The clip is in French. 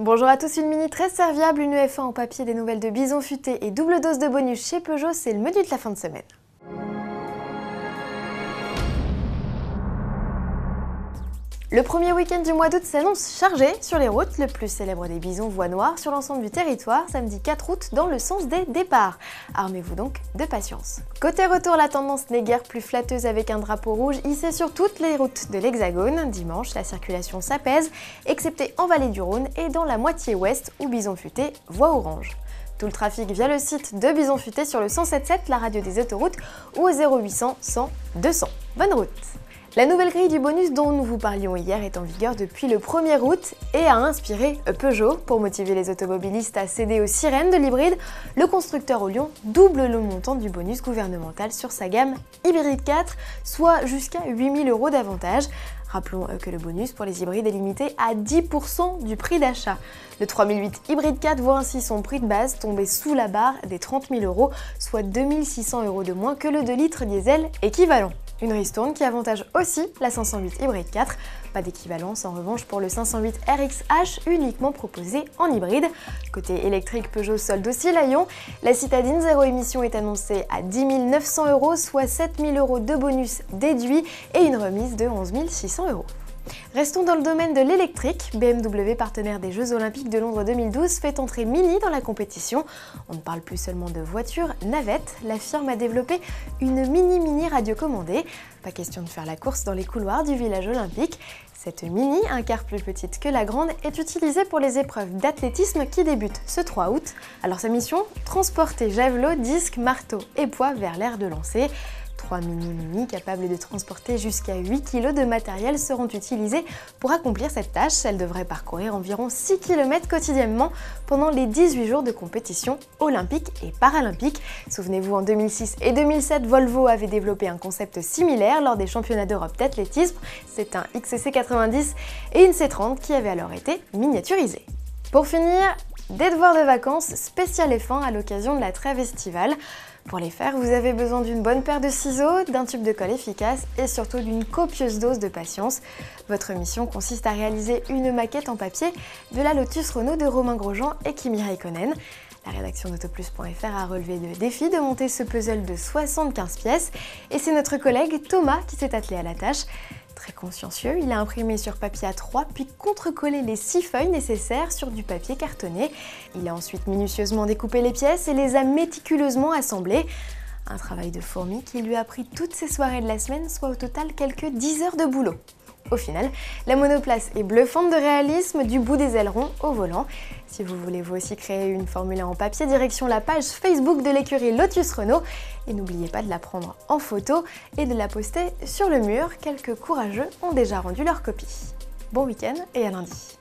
Bonjour à tous, une mini très serviable, une EF1 en papier, des nouvelles de Bison Futé et double dose de bonus chez Peugeot, c'est le menu de la fin de semaine. Le premier week-end du mois d'août s'annonce chargé sur les routes. Le plus célèbre des bisons voit noir sur l'ensemble du territoire, samedi 4 août, dans le sens des départs. Armez-vous donc de patience. Côté retour, la tendance n'est guère plus flatteuse avec un drapeau rouge hissé sur toutes les routes de l'Hexagone. Dimanche, la circulation s'apaise, excepté en vallée du Rhône et dans la moitié ouest où Bison Futé voit orange. Tout le trafic via le site de Bison Futé sur le 107.7, la radio des autoroutes, ou au 0800 100 200. Bonne route! La nouvelle grille du bonus dont nous vous parlions hier est en vigueur depuis le 1er août et a inspiré Peugeot. Pour motiver les automobilistes à céder aux sirènes de l'hybride, le constructeur au Lyon double le montant du bonus gouvernemental sur sa gamme Hybride 4, soit jusqu'à 8 000 € d'avantage. Rappelons que le bonus pour les hybrides est limité à 10% du prix d'achat. Le 3008 Hybride 4 voit ainsi son prix de base tomber sous la barre des 30 000 €, soit 2 600 € de moins que le 2 litres diesel équivalent. Une ristourne qui avantage aussi la 508 Hybride 4. Pas d'équivalence en revanche pour le 508 RXH, uniquement proposé en hybride. Côté électrique, Peugeot solde aussi la Lyon. La citadine zéro émission est annoncée à 10 900 €, soit 7 000 € de bonus déduits et une remise de 11 600 €. Restons dans le domaine de l'électrique. BMW, partenaire des Jeux Olympiques de Londres 2012, fait entrer Mini dans la compétition. On ne parle plus seulement de voiture navette, la firme a développé une mini radiocommandée. Pas question de faire la course dans les couloirs du village olympique. Cette Mini, un quart plus petite que la grande, est utilisée pour les épreuves d'athlétisme qui débutent ce 3 août. Alors sa mission, transporter javelot, disque, marteau et poids vers l'aire de lancer. 3 mini capables de transporter jusqu'à 8 kg de matériel seront utilisés pour accomplir cette tâche. Elles devraient parcourir environ 6 km quotidiennement pendant les 18 jours de compétition olympique et paralympique. Souvenez-vous, en 2006 et 2007, Volvo avait développé un concept similaire lors des championnats d'Europe d'athlétisme. C'est un XC 90 et une C30 qui avaient alors été miniaturisés. Pour finir, des devoirs de vacances spécial F1 à l'occasion de la trêve estivale. Pour les faire, vous avez besoin d'une bonne paire de ciseaux, d'un tube de colle efficace et surtout d'une copieuse dose de patience. Votre mission consiste à réaliser une maquette en papier de la Lotus Renault de Romain Grosjean et Kimi Räikkönen. La rédaction d'Autoplus.fr a relevé le défi de monter ce puzzle de 75 pièces et c'est notre collègue Thomas qui s'est attelé à la tâche. Très consciencieux, il a imprimé sur papier A3 puis contrecollé les 6 feuilles nécessaires sur du papier cartonné. Il a ensuite minutieusement découpé les pièces et les a méticuleusement assemblées. Un travail de fourmi qui lui a pris toutes ses soirées de la semaine, soit au total quelques 10 heures de boulot. Au final, la monoplace est bluffante de réalisme du bout des ailerons au volant. Si vous voulez vous aussi créer une Formule 1 en papier, direction la page Facebook de l'écurie Lotus Renault. Et n'oubliez pas de la prendre en photo et de la poster sur le mur. Quelques courageux ont déjà rendu leur copie. Bon week-end et à lundi.